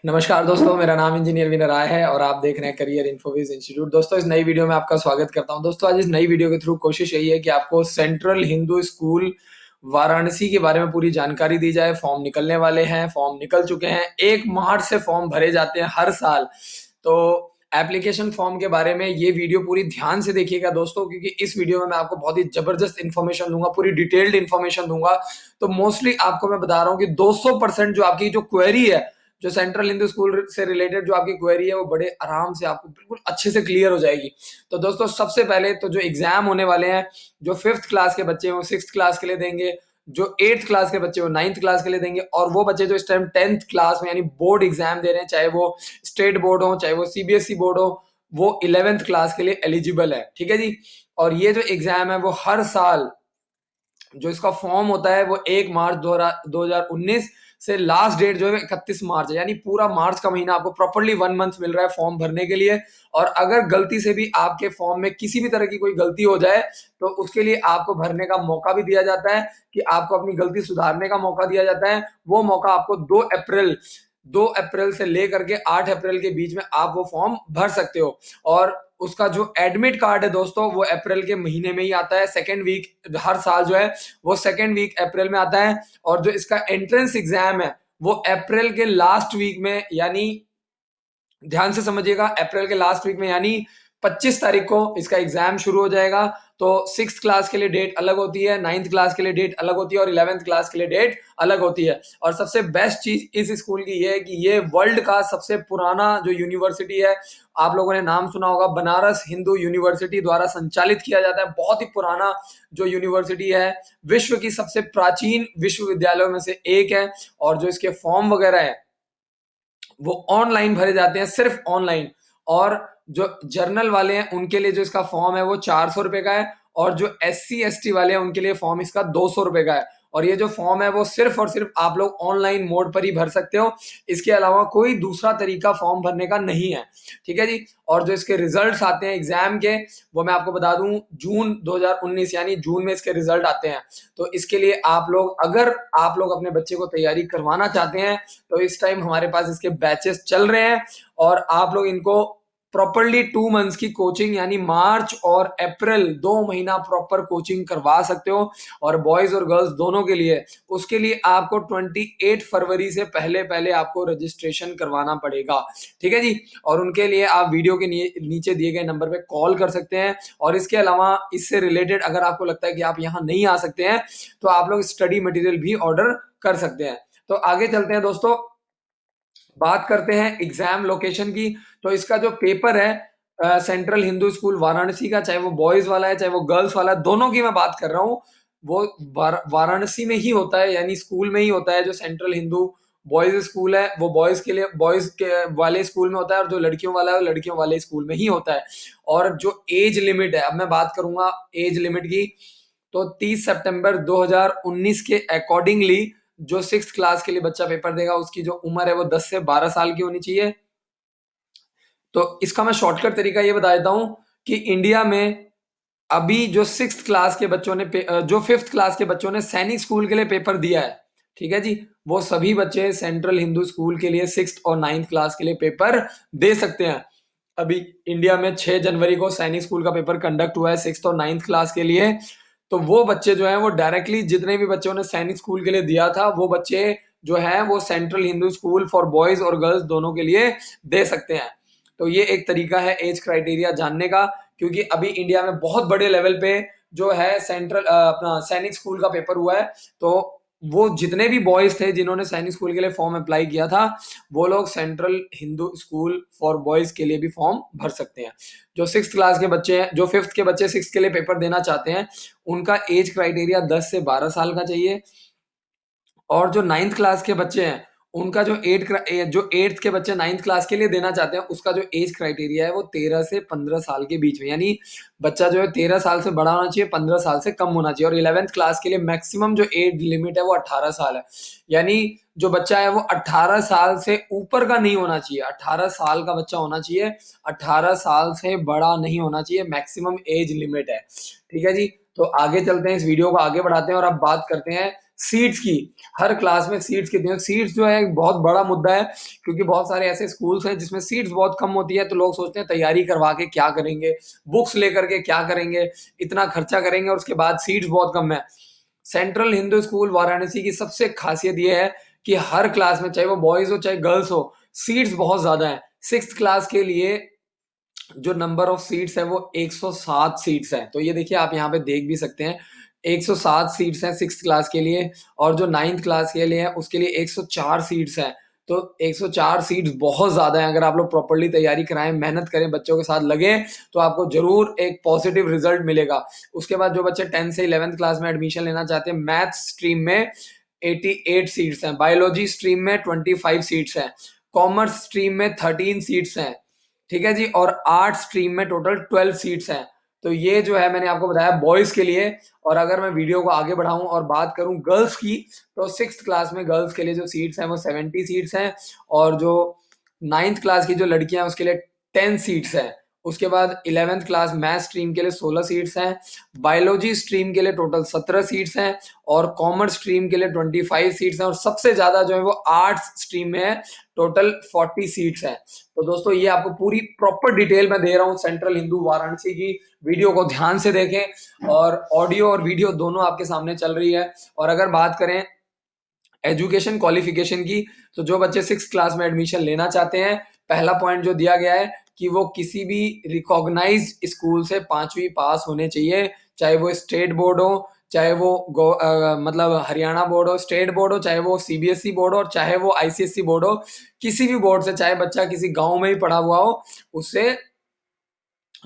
नमस्कार दोस्तों, मेरा नाम इंजीनियर विनय राय है और आप देख रहे हैं करियर इन्फोविज इंस्टीट्यूट। दोस्तों, इस नई वीडियो में आपका स्वागत करता हूं। दोस्तों, आज इस नई वीडियो के थ्रू कोशिश यही है कि आपको सेंट्रल हिंदू स्कूल वाराणसी के बारे में पूरी जानकारी दी जाए। फॉर्म निकलने वाले हैं, फॉर्म निकल चुके हैं। 1 मार्च से फॉर्म भरे जाते हैं हर साल। तो एप्लीकेशन फॉर्म के बारे में ये वीडियो पूरी ध्यान से देखिएगा दोस्तों, क्योंकि इस वीडियो में मैं आपको बहुत ही जबरदस्त इन्फॉर्मेशन दूंगा, पूरी डिटेल्ड इन्फॉर्मेशन दूंगा। तो मोस्टली आपको मैं बता रहा हूँ कि 200% जो आपकी जो क्वेरी है, जो सेंट्रल हिंदू स्कूल से रिलेटेड जो आपकी क्वेरी है, वो बड़े आराम से आपको बिल्कुल अच्छे से क्लियर हो जाएगी। तो दोस्तों, सबसे पहले तो जो एग्जाम होने वाले हैं, जो 5th क्लास के बच्चे हैं वो 6th क्लास के लिए देंगे, जो 8th क्लास के बच्चे वो 9th क्लास के लिए देंगे, और वो बच्चे जो इस टाइम 10th क्लास में यानी बोर्ड एग्जाम दे रहे हैं, चाहे वो स्टेट बोर्ड हो चाहे वो सीबीएसई बोर्ड हो, वो 11th क्लास के लिए एलिजिबल है। ठीक है जी। और ये जो एग्जाम है वो हर साल जो इसका फॉर्म होता है वो 1 मार्च 2019 से लास्ट डेट जो है 31 मार्च है, यानी पूरा मार्च का महीना आपको प्रॉपर्ली 1 मंथ मिल रहा है फॉर्म भरने के लिए। और अगर गलती से भी आपके फॉर्म में किसी भी तरह की कोई गलती हो जाए तो उसके लिए आपको भरने का मौका भी दिया जाता है, कि आपको अपनी गलती सुधारने का मौका दिया जाता है। वो मौका आपको 2 अप्रैल से लेकर के 8 अप्रैल के बीच में आप वो फॉर्म भर सकते हो। और उसका जो एडमिट कार्ड है दोस्तों, वो अप्रैल के महीने में ही आता है। सेकेंड वीक हर साल जो है वो सेकेंड वीक अप्रैल में आता है। और जो इसका एंट्रेंस एग्जाम है वो अप्रैल के लास्ट वीक में, यानी ध्यान से समझिएगा, अप्रैल के लास्ट वीक में यानी 25 तारीख को इसका एग्जाम शुरू हो जाएगा। तो 6th क्लास के लिए डेट अलग होती है, 9th क्लास के लिए डेट अलग होती है और 11th क्लास के लिए डेट अलग होती है। और सबसे बेस्ट चीज इस स्कूल की ये है कि ये वर्ल्ड का सबसे पुराना जो यूनिवर्सिटी है, आप लोगों ने नाम सुना होगा, बनारस हिंदू यूनिवर्सिटी द्वारा संचालित किया जाता है। बहुत ही पुराना जो यूनिवर्सिटी है, विश्व की सबसे प्राचीन विश्वविद्यालयों में से एक है। और जो इसके फॉर्म वगैरह है वो ऑनलाइन भरे जाते हैं, सिर्फ ऑनलाइन। और जो जर्नल वाले हैं उनके लिए जो इसका फॉर्म है वो 400 रुपए का है, और जो SC ST वाले हैं उनके लिए फॉर्म इसका 200 रुपए का है। और ये जो फॉर्म है वो सिर्फ और सिर्फ आप लोग ऑनलाइन मोड पर ही भर सकते हो, इसके अलावा कोई दूसरा तरीका फॉर्म भरने का नहीं है। ठीक है जी। और जो इसके रिजल्ट्स आते हैं एग्जाम के, वो मैं आपको बता दूं, जून 2019 यानी जून में इसके रिजल्ट आते हैं। तो इसके लिए आप लोग, अगर आप लोग अपने बच्चे को तैयारी करवाना चाहते हैं, तो इस टाइम हमारे पास इसके बैचेस चल रहे हैं। और आप लोग इनको प्रॉपरली 2 मंथ्स की कोचिंग यानी मार्च और अप्रैल 2 महीना प्रॉपर कोचिंग करवा सकते हो, और बॉयज और गर्ल्स दोनों के लिए। उसके लिए आपको 28 फरवरी से पहले पहले आपको रजिस्ट्रेशन करवाना पड़ेगा। ठीक है जी। और उनके लिए आप वीडियो के नीचे दिए गए नंबर पे कॉल कर सकते हैं। और इसके अलावा इससे रिलेटेड अगर आपको लगता है कि आप यहाँ नहीं आ सकते हैं, तो आप लोग स्टडी मटेरियल भी ऑर्डर कर सकते हैं। तो आगे चलते हैं दोस्तों, बात करते हैं एग्जाम लोकेशन की। तो इसका जो पेपर है सेंट्रल हिंदू स्कूल वाराणसी का, चाहे वो बॉयज वाला है चाहे वो गर्ल्स वाला है, दोनों की मैं बात कर रहा हूँ, वो वाराणसी में ही होता है, यानी स्कूल में ही होता है। जो सेंट्रल हिंदू बॉयज स्कूल है वो बॉयज के लिए बॉयज के वाले स्कूल में होता है, और जो लड़कियों वाला है वो लड़कियों वाले स्कूल में ही होता है। और जो एज लिमिट है, अब मैं बात करूंगा एज लिमिट की, तो 30 सितंबर 2019 के अकॉर्डिंगली जो 6th क्लास के लिए बच्चा पेपर देगा उसकी जो उम्र है वो 10 से 12 साल की होनी चाहिए। तो इसका मैं शॉर्टकट तरीका ये बता देता हूं कि इंडिया में अभी जो 6th क्लास के बच्चों ने जो 5th क्लास के बच्चों ने सैनिक स्कूल के लिए पेपर दिया है, ठीक है जी, वो सभी बच्चे सेंट्रल हिंदू स्कूल के लिए 6th और 9th क्लास के लिए पेपर दे सकते हैं। अभी इंडिया में 6 जनवरी को सैनिक स्कूल का पेपर कंडक्ट हुआ है 6th और 9th क्लास के लिए। तो वो बच्चे जो हैं वो डायरेक्टली, जितने भी बच्चों ने सैनिक स्कूल के लिए दिया था, वो बच्चे जो हैं वो central Hindu school for boys और गर्ल्स दोनों के लिए दे सकते हैं। तो ये एक तरीका है एज क्राइटेरिया जानने का, क्योंकि अभी इंडिया में बहुत बड़े लेवल पे जो है सेंट्रल अपना सैनिक स्कूल का पेपर हुआ है। तो वो जितने भी बॉयज थे जिन्होंने सैनिक स्कूल के लिए फॉर्म अप्लाई किया था, वो लोग central Hindu school for boys के लिए भी फॉर्म भर सकते हैं। जो 6th क्लास के बच्चे हैं, जो 5th के बच्चे 6th के लिए पेपर देना चाहते हैं, उनका एज क्राइटेरिया 10 से 12 साल का चाहिए। और जो 9th क्लास के बच्चे हैं, उनका जो 8th के बच्चे 9th क्लास के लिए देना चाहते हैं, उसका जो एज क्राइटेरिया है वो 13 से 15 साल के बीच में, यानी बच्चा जो है 13 साल से बड़ा होना चाहिए, 15 साल से कम होना चाहिए। और 11th क्लास के लिए मैक्सिमम जो एज लिमिट है वो 18 साल है, यानी जो बच्चा है वो 18 साल से ऊपर का नहीं होना चाहिए, 18 साल का बच्चा होना चाहिए, 18 साल से बड़ा नहीं होना चाहिए, मैक्सिमम एज लिमिट है। ठीक है जी। तो आगे चलते हैं, इस वीडियो को आगे बढ़ाते हैं और अब बात करते हैं सीट्स की, हर क्लास में सीट्स कितनी है? सीट्स जो है एक बहुत बड़ा मुद्दा है, क्योंकि बहुत सारे ऐसे स्कूल्स हैं जिसमें सीट्स बहुत कम होती है, तो लोग सोचते हैं तैयारी करवा के क्या करेंगे? बुक्स लेकर के क्या करेंगे? इतना खर्चा करेंगे और उसके बाद सीट्स बहुत कम है। सेंट्रल हिंदू स्कूल वाराणसी की सबसे खासियत ये है कि हर क्लास में, चाहे वो बॉयज़ हो चाहे गर्ल्स हो, सीट्स बहुत ज़्यादा हैं। 6th क्लास के लिए जो नंबर ऑफ सीट्स है वो 107 सीट्स हैं। तो ये देखिए आप यहाँ पे देख भी सकते हैं, 107 सीट्स हैं 6th क्लास के लिए, और जो 9th क्लास के लिए है उसके लिए 104 सीट्स हैं। तो 104 सीट्स बहुत ज़्यादा हैं। अगर आप लोग प्रॉपर्ली तैयारी कराएँ, मेहनत करें, बच्चों के साथ लगें, तो आपको ज़रूर एक पॉजिटिव रिज़ल्ट मिलेगा। उसके बाद जो बच्चे 10th से 11th क्लास में एडमिशन लेना चाहते हैं, मैथ्स स्ट्रीम में 88 सीट्स हैं, बायोलॉजी स्ट्रीम में 25 सीट्स हैं, कॉमर्स स्ट्रीम में 13 सीट्स हैं, ठीक है जी, और आर्ट स्ट्रीम में टोटल 12 सीट्स हैं। तो ये जो है मैंने आपको बताया बॉयज़ के लिए। और अगर मैं वीडियो को आगे बढ़ाऊँ और बात करूँ गर्ल्स की, तो 6th क्लास में गर्ल्स के लिए जो सीट्स हैं वो 70 सीट्स हैं, और जो 9th क्लास की जो लड़कियाँ हैं उसके लिए 10 सीट्स हैं। उसके बाद 11th क्लास मैथ्स स्ट्रीम के लिए 16 सीट्स हैं, बायोलॉजी स्ट्रीम के लिए टोटल 17 सीट्स हैं, और कॉमर्स स्ट्रीम के लिए 25 सीट्स हैं, और सबसे ज़्यादा जो है वो आर्ट्स स्ट्रीम में है, टोटल 40 सीट्स हैं। तो दोस्तों ये आपको पूरी प्रॉपर डिटेल में दे रहा हूँ सेंट्रल हिंदू वाराणसी की। वीडियो को ध्यान से देखें, और ऑडियो और वीडियो दोनों आपके सामने चल रही है। और अगर बात करें एजुकेशन क्वालिफिकेशन की, तो जो बच्चे 6th क्लास में एडमिशन लेना चाहते हैं, पहला पॉइंट जो दिया गया है कि वो किसी भी रिकॉग्नाइज्ड स्कूल से 5वीं पास होने चाहिए, चाहे वो स्टेट बोर्ड हो, चाहे वो मतलब हरियाणा बोर्ड हो, स्टेट बोर्ड हो, चाहे वो सीबीएसई बोर्ड हो, और चाहे वो आईसीएसई बोर्ड हो, किसी भी बोर्ड से, चाहे बच्चा किसी गाँव में ही पढ़ा हुआ हो, उससे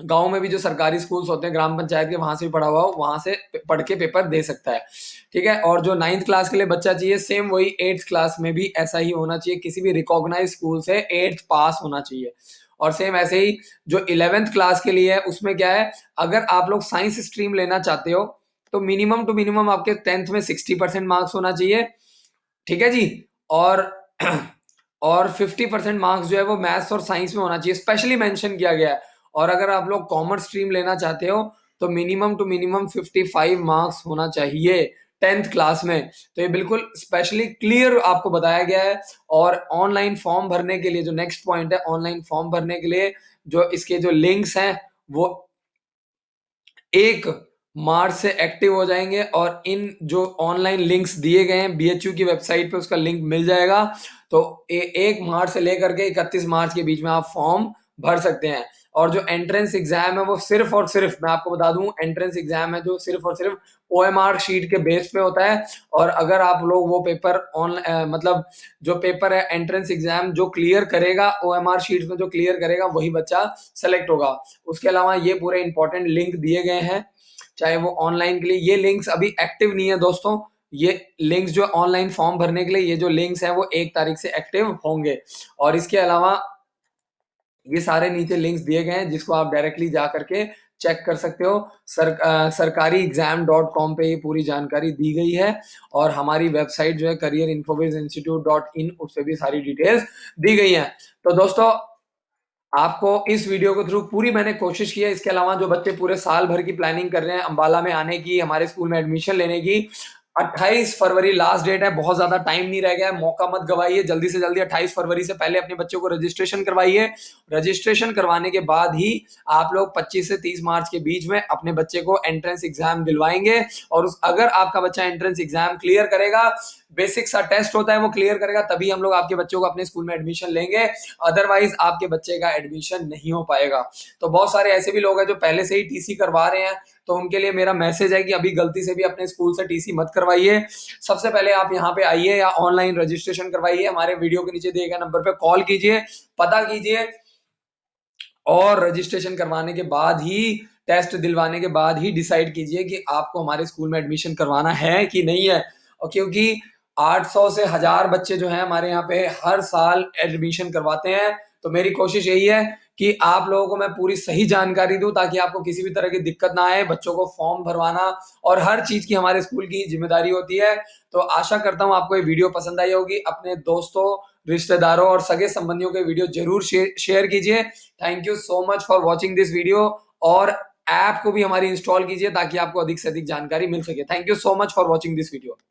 गाँव में भी जो सरकारी स्कूल्स होते हैं ग्राम पंचायत के, वहाँ से भी पढ़ा हुआ हो, वहाँ से पढ़ के पेपर दे सकता है, ठीक है? और जो 9th क्लास के लिए बच्चा चाहिए, सेम वही 8th क्लास में भी ऐसा ही होना चाहिए, किसी भी रिकॉग्नाइज्ड स्कूल से 8th पास होना चाहिए। और सेम ऐसे ही जो 11th क्लास के लिए है, उसमें क्या है, अगर आप लोग साइंस स्ट्रीम लेना चाहते हो, तो मिनिमम टू मिनिमम आपके 10th में 60% मार्क्स होना चाहिए, ठीक है जी? और और 50% मार्क्स जो है वो मैथ्स और साइंस में होना चाहिए, स्पेशली मेंशन किया गया है। और अगर आप लोग कॉमर्स स्ट्रीम लेना चाहते हो, तो मिनिमम टू मिनिमम 55 मार्क्स होना चाहिए 10th क्लास में। तो ये बिल्कुल स्पेशली क्लियर आपको बताया गया है। और ऑनलाइन फॉर्म भरने के लिए जो नेक्स्ट पॉइंट है, ऑनलाइन फॉर्म भरने के लिए जो इसके जो लिंक्स हैं, वो 1 मार्च से एक्टिव हो जाएँगे, और इन जो ऑनलाइन लिंक्स दिए गए हैं बीएचयू की वेबसाइट पे, उसका लिंक मिल जाएगा। तो 1 मार्च से लेकर के 31 मार्च के बीच में आप फॉर्म भर सकते हैं। और जो एंट्रेंस एग्ज़ाम है वो सिर्फ़ और सिर्फ़, मैं आपको बता दूँ, एंट्रेंस एग्ज़ाम है जो सिर्फ़ और सिर्फ़ ओएमआर शीट के बेस पे होता है। और अगर आप लोग वो पेपर मतलब जो पेपर है एंट्रेंस एग्ज़ाम जो क्लियर करेगा, ओएमआर शीट में जो क्लियर करेगा, वही बच्चा सेलेक्ट होगा। उसके अलावा ये पूरे इंपॉर्टेंट लिंक दिए गए हैं, चाहे वो ऑनलाइन के लिए, ये लिंक्स अभी एक्टिव नहीं है दोस्तों। ये लिंक्स जो ऑनलाइन फॉर्म भरने के लिए, ये जो लिंक्स हैं वो 1 तारीख से एक्टिव होंगे। और इसके अलावा ये सारे नीचे लिंक्स दिए गए हैं, जिसको आप डायरेक्टली जा करके चेक कर सकते हो। सरकारीexam.com पे ये पूरी जानकारी दी गई है, और हमारी वेबसाइट जो है careerinfobizinstitute.in, उस पे भी सारी डिटेल्स दी गई हैं। तो दोस्तों, आपको इस वीडियो के थ्रू पूरी मैंने कोशिश की है। इसके अलावा जो बच्चे पूरे साल भर की प्लानिंग कर रहे हैं अंबाला में आने की, हमारे स्कूल में एडमिशन लेने की, 28 फरवरी लास्ट डेट है, बहुत ज़्यादा टाइम नहीं रह गया है, मौका मत गवाइए, जल्दी से जल्दी 28 फरवरी से पहले अपने बच्चों को रजिस्ट्रेशन करवाइए। रजिस्ट्रेशन करवाने के बाद ही आप लोग 25 से 30 मार्च के बीच में अपने बच्चे को एंट्रेंस एग्जाम दिलवाएंगे। और अगर आपका बच्चा एंट्रेंस एग्जाम क्लियर करेगा, बेसिक सा टेस्ट होता है वो क्लियर करेगा, तभी हम लोग आपके बच्चों को अपने स्कूल में एडमिशन लेंगे, अदरवाइज आपके बच्चे का एडमिशन नहीं हो पाएगा। तो बहुत सारे ऐसे भी लोग हैं जो पहले से ही टीसी करवा रहे हैं, तो उनके लिए मेरा मैसेज है कि अभी गलती से भी अपने स्कूल से टीसी मत करवाइए। सबसे पहले आप यहाँ पे आइए या ऑनलाइन रजिस्ट्रेशन करवाइए, हमारे वीडियो के नीचे दिए गए नंबर पे कॉल कीजिए, पता कीजिए, और रजिस्ट्रेशन करवाने के बाद ही, टेस्ट दिलवाने के बाद ही डिसाइड कीजिए कि आपको हमारे स्कूल में एडमिशन करवाना है कि नहीं है। और क्योंकि 800 से 1000 बच्चे जो हैं हमारे यहाँ पे हर साल एडमिशन करवाते हैं, तो मेरी कोशिश यही है कि आप लोगों को मैं पूरी सही जानकारी दूं, ताकि आपको किसी भी तरह की दिक्कत ना आए। बच्चों को फॉर्म भरवाना और हर चीज की हमारे स्कूल की जिम्मेदारी होती है। तो आशा करता हूं आपको ये वीडियो पसंद आई होगी। अपने दोस्तों, रिश्तेदारों और सगे संबंधियों के वीडियो जरूर शेयर कीजिए। Thank you so much for watching this video, और ऐप को भी हमारी इंस्टॉल कीजिए ताकि आपको अधिक से अधिक जानकारी मिल सके। Thank you so much for watching this video.